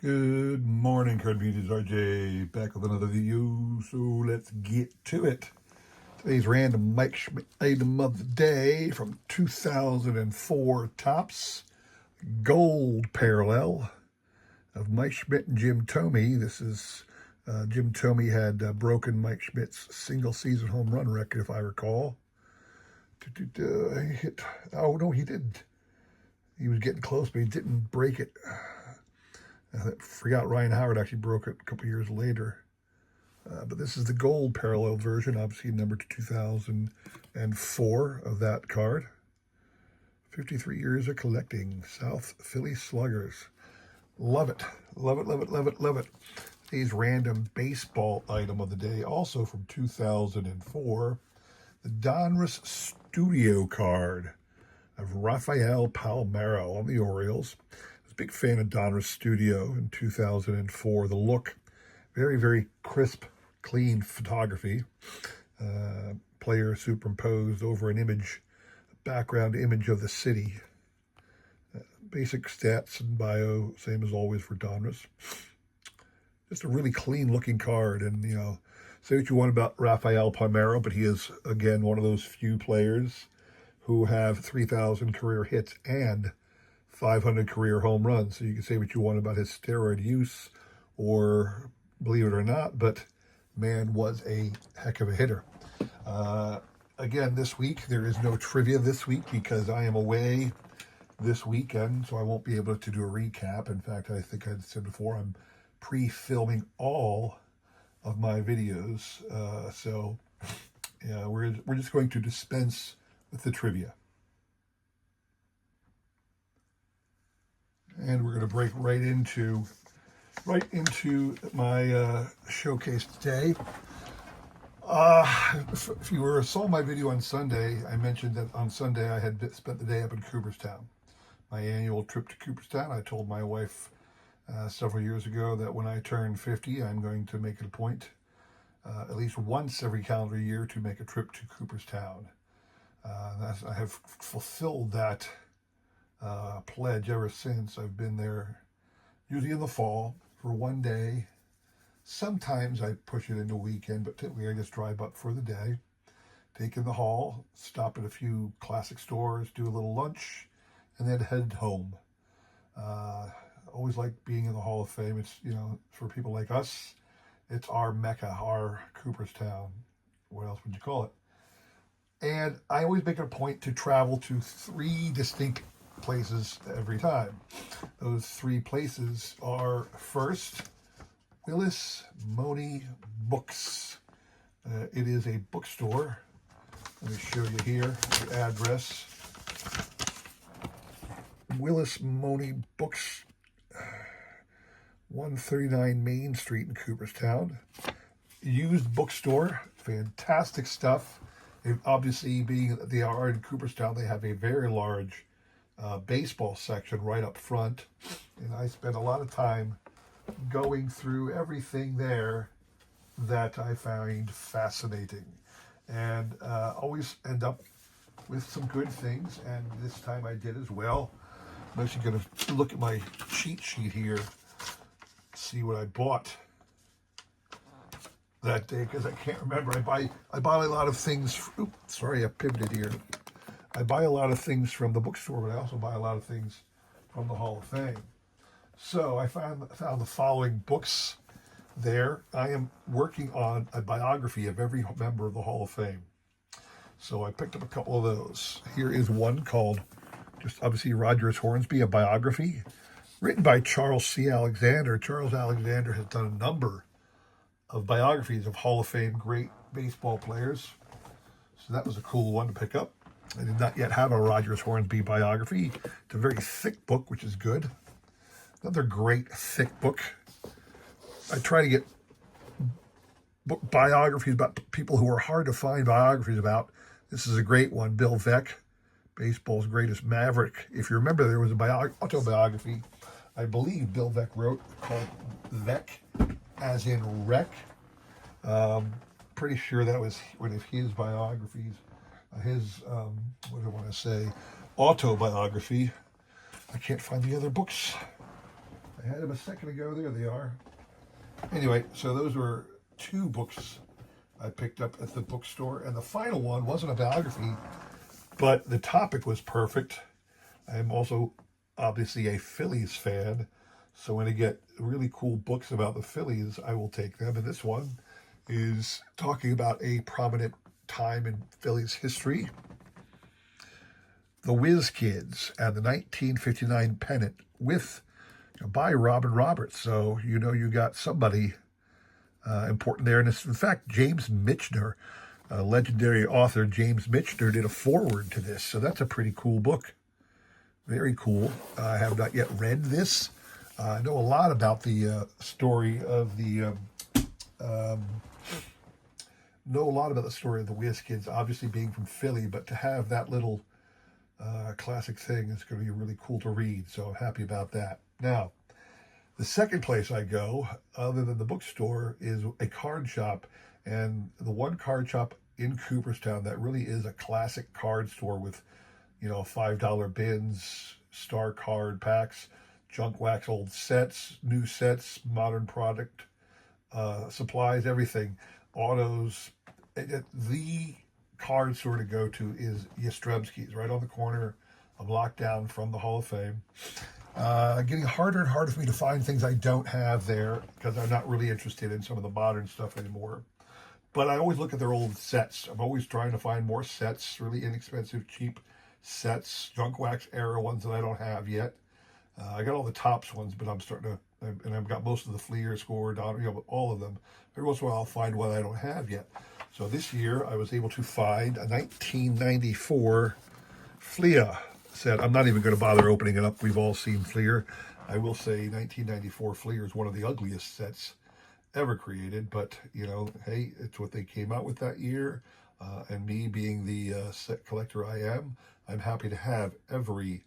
Good morning, Card Beauties. RJ back with another video. So let's get to it. Today's random Mike Schmidt item of the day from 2004 Topps Gold Parallel of Mike Schmidt and Jim Thome. This is Jim Thome had broken Mike Schmidt's single season home run record, if I recall. He hit. Oh no, he didn't. He was getting close, but he didn't break it. I forgot Ryan Howard actually broke it a couple years later. But this is the gold parallel version, obviously numbered to 2004 of that card. 53 years of collecting. South Philly Sluggers. Love it. Love it, love it, love it, love it. Today's random baseball item of the day, also from 2004. The Donruss Studio card of Rafael Palmeiro on the Orioles. Big fan of Donruss Studio in 2004. The look, very, very crisp, clean photography. Player superimposed over an image, a background image of the city. Basic stats and bio, same as always for Donruss. Just a really clean looking card. And, you know, say what you want about Rafael Palmeiro, but he is, again, one of those few players who have 3,000 career hits and 500 career home runs. So you can say what you want about his steroid use or believe it or not, but man was a heck of a hitter. Again, this week, there is no trivia this week because I am away this weekend, so I won't be able to do a recap. In fact, I think I said before, I'm pre-filming all of my videos. So yeah, we're just going to dispense with the trivia. And we're going to break right into my showcase today. If you saw my video on Sunday, I mentioned that on Sunday I had spent the day up in Cooperstown. My annual trip to Cooperstown. I told my wife several years ago that when I turn 50, I'm going to make it a point at least once every calendar year to make a trip to Cooperstown. I have fulfilled that pledge ever since. I've been there usually in the fall for one day. Sometimes I push it into weekend, but typically I just drive up for the day, take in the hall, stop at a few classic stores, do a little lunch, and then head home. Always like being in the Hall of Fame. It's, you know, for people like us, it's our Mecca, our Cooperstown. What else would you call it? And I always make it a point to travel to 3 distinct places every time. Those 3 places are, first, Willis Money Books. It is a bookstore. Let me show you here the address. Willis Money Books, 139 Main Street in Cooperstown. Used bookstore, fantastic stuff. And obviously, being they are in Cooperstown, they have a very large baseball section right up front, and I spent a lot of time going through everything there that I find fascinating, and always end up with some good things, and this time I did as well. I'm actually going to look at my cheat sheet here, see what I bought that day, because I can't remember. I buy a lot of things. Oops, sorry, I pivoted here. I buy a lot of things from the bookstore, but I also buy a lot of things from the Hall of Fame. So I found the following books there. I am working on a biography of every member of the Hall of Fame. So I picked up a couple of those. Here is one called, just obviously, Rogers Hornsby, a biography, written by Charles C. Alexander. Charles Alexander has done a number of biographies of Hall of Fame great baseball players. So that was a cool one to pick up. I did not yet have a Rogers Hornsby biography. It's a very thick book, which is good. Another great thick book. I try to get biographies about people who are hard to find biographies about. This is a great one. Bill Veeck, baseball's greatest maverick. If you remember, there was a autobiography I believe Bill Veeck wrote called Veeck, as in wreck. Pretty sure that was one of his biographies. His, what do I want to say, autobiography. I can't find the other books. I I had them a second ago. There they are. Anyway, so those were two books I picked up at the bookstore. And the final one wasn't a biography, but the topic was perfect. I am also obviously a Phillies fan. So when I get really cool books about the Phillies, I will take them. And this one is talking about a prominent time in Phillies history. The Whiz Kids and the 1959 pennant by Robin Roberts. So you got somebody important there. And it's, in fact, James Michener, legendary author James Michener, did a foreword to this. So that's a pretty cool book. Very cool. I have not yet read this. I know a lot about the story of the Whiz Kids, obviously being from Philly, but to have that little classic thing is going to be really cool to read. So I'm happy about that. Now, the second place I go, other than the bookstore, is a card shop, and the one card shop in Cooperstown that really is a classic card store with, $5 bins, star card packs, junk wax old sets, new sets, modern product, supplies, everything, autos. The card store to go to is Yastrzemski's, right on the corner of Lockdown from the Hall of Fame. Getting harder and harder for me to find things I don't have there because I'm not really interested in some of the modern stuff anymore. But I always look at their old sets. I'm always trying to find more sets, really inexpensive, cheap sets, junk wax era ones that I don't have yet. I got all the Tops ones, but I'm starting to, and I've got most of the Fleer, Score, all of them. Every once in a while I'll find one I don't have yet. So this year I was able to find a 1994 Fleer set. I'm not even going to bother opening it up. We've all seen Fleer. I will say 1994 Fleer is one of the ugliest sets ever created, but hey, it's what they came out with that year. And me being the set collector I am, I'm happy to have every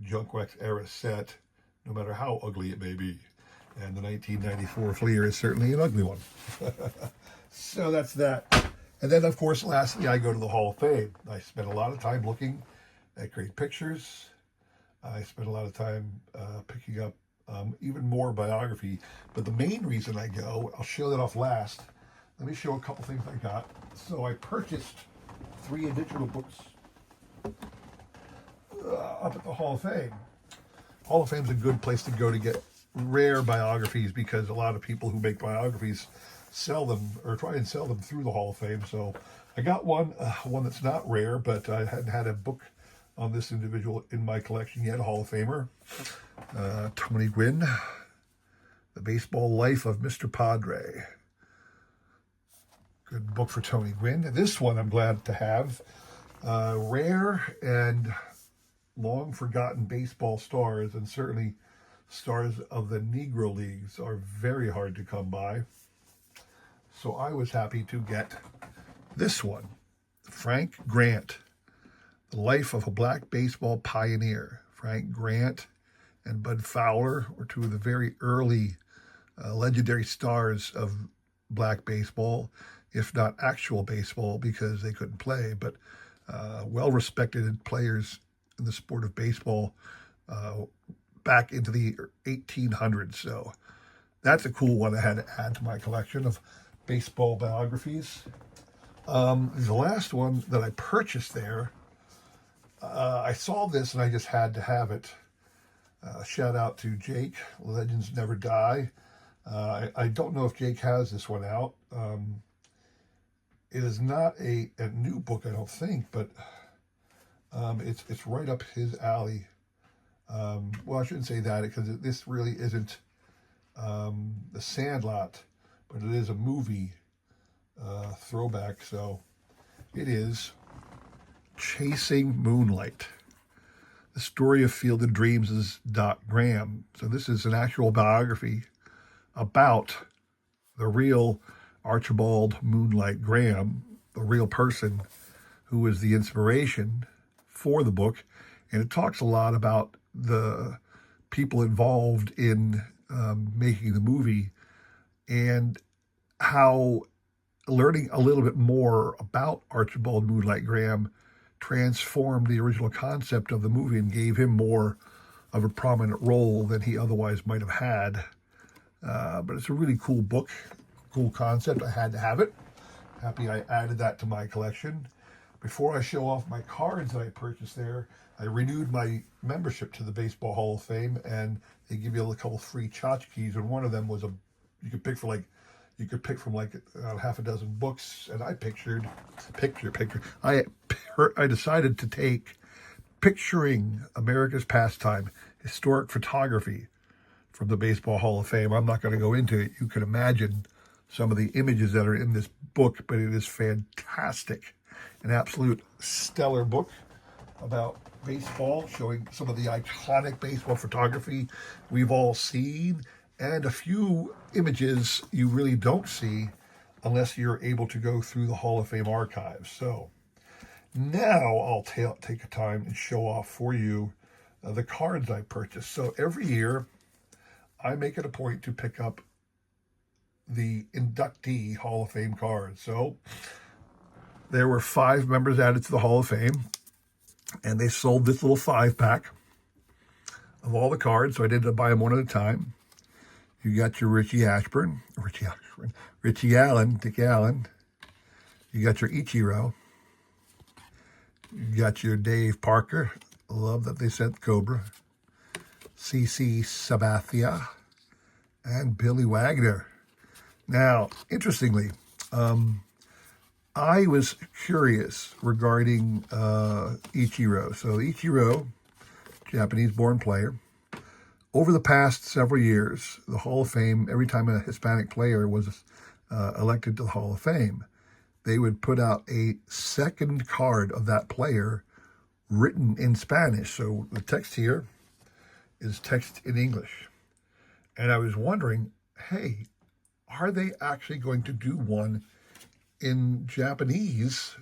junk wax era set, no matter how ugly it may be. And the 1994 Fleer is certainly an ugly one. So that's that. And then, of course, lastly, I go to the Hall of Fame. I spend a lot of time looking at great pictures. I spend a lot of time picking up even more biography. But the main reason I go, I'll show that off last. Let me show a couple things I got. So I purchased 3 additional books up at the Hall of Fame. Hall of Fame's a good place to go to get rare biographies because a lot of people who make biographies sell them or try and sell them through the Hall of Fame. So I got one that's not rare, but I hadn't had a book on this individual in my collection yet, a Hall of Famer. Tony Gwynn, The Baseball Life of Mr. Padre. Good book for Tony Gwynn. This one I'm glad to have. Rare and long forgotten baseball stars, and certainly stars of the Negro Leagues, are very hard to come by. So I was happy to get this one. Frank Grant, The Life of a Black Baseball Pioneer. Frank Grant and Bud Fowler were two of the very early legendary stars of black baseball, if not actual baseball because they couldn't play, but well-respected players in the sport of baseball back into the 1800s. So that's a cool one I had to add to my collection of baseball biographies. The last one that I purchased there, I saw this and I just had to have it. Shout out to Jake, Legends Never Die. I don't know if Jake has this one out. It is not a new book, I don't think, but it's right up his alley. Well, I shouldn't say that because this really isn't The Sandlot, but it is a movie throwback. So it is Chasing Moonlight. The story of Field of Dreams is Doc Graham. So this is an actual biography about the real Archibald Moonlight Graham, the real person who was the inspiration for the book. And it talks a lot about the people involved in making the movie and how learning a little bit more about Archibald Moonlight Graham transformed the original concept of the movie and gave him more of a prominent role than he otherwise might have had. But it's a really cool book, cool concept. I had to have it. Happy I added that to my collection. Before I show off my cards that I purchased there, I renewed my membership to the Baseball Hall of Fame, and they give you a couple free tchotchkes, and one of them was you could pick from like half a dozen books, and I I decided to take Picturing America's Pastime, Historic Photography from the Baseball Hall of Fame. I'm not going to go into it. You can imagine some of the images that are in this book, but it is fantastic. An absolute stellar book about baseball, showing some of the iconic baseball photography we've all seen, and a few images you really don't see unless you're able to go through the Hall of Fame archives. So now I'll take a time and show off for you the cards I purchased. So every year I make it a point to pick up the inductee Hall of Fame cards. So there were 5 members added to the Hall of Fame, and they sold this little 5-pack of all the cards, so I did buy them one at a time. You got your Richie Allen, Dick Allen. You got your Ichiro. You got your Dave Parker. Love that they sent Cobra. CC Sabathia. And Billy Wagner. Now, interestingly, I was curious regarding Ichiro. So Ichiro, Japanese-born player, over the past several years, the Hall of Fame, every time a Hispanic player was elected to the Hall of Fame, they would put out a second card of that player written in Spanish. So the text here is text in English. And I was wondering, hey, are they actually going to do one in Japanese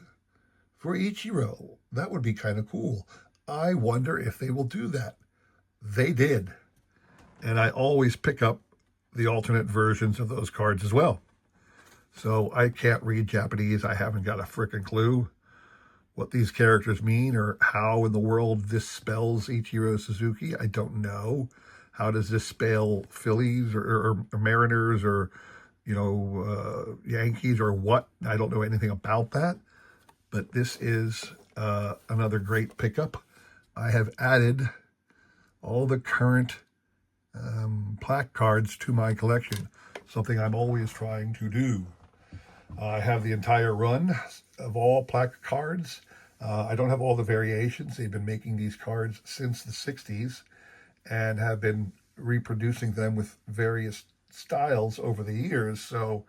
for Ichiro? That would be kind of cool. I wonder if they will do that. They did. And I always pick up the alternate versions of those cards as well. So I can't read Japanese. I haven't got a frickin' clue what these characters mean or how in the world this spells Ichiro Suzuki. I don't know. How does this spell Phillies or Mariners or, Yankees or what? I don't know anything about that. But this is another great pickup. I have added all the current plaque cards to my collection, something I'm always trying to do. I have the entire run of all plaque cards. I don't have all the variations. They've been making these cards since the 60s and have been reproducing them with various styles over the years. So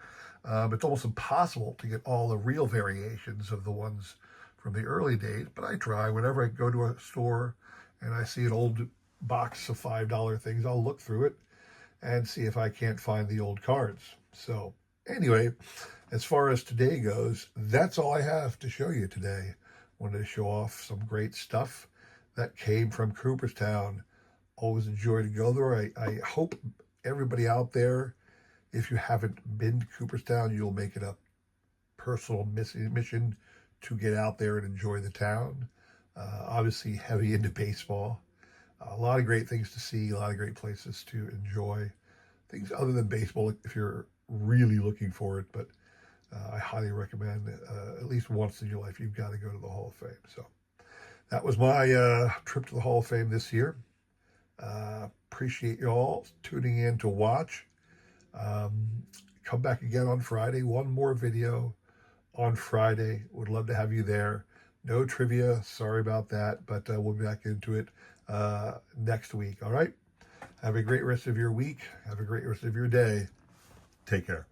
it's almost impossible to get all the real variations of the ones from the early days. But I try. Whenever I go to a store and I see an old box of $5 things, I'll look through it and see if I can't find the old cards. So anyway, as far as today goes, that's all I have to show you today. Wanted to show off some great stuff that came from Cooperstown. Always enjoy to go there. I hope everybody out there, if you haven't been to Cooperstown, you'll make it a personal mission to get out there and enjoy the town. Obviously heavy into baseball. A lot of great things to see, a lot of great places to enjoy. Things other than baseball if you're really looking for it, but I highly recommend at least once in your life, you've got to go to the Hall of Fame. So that was my trip to the Hall of Fame this year. Appreciate you all tuning in to watch. Come back again on Friday. One more video on Friday. Would love to have you there. No trivia. Sorry about that, but we'll be back into it next week. All right? Have a great rest of your week. Have a great rest of your day. Take care.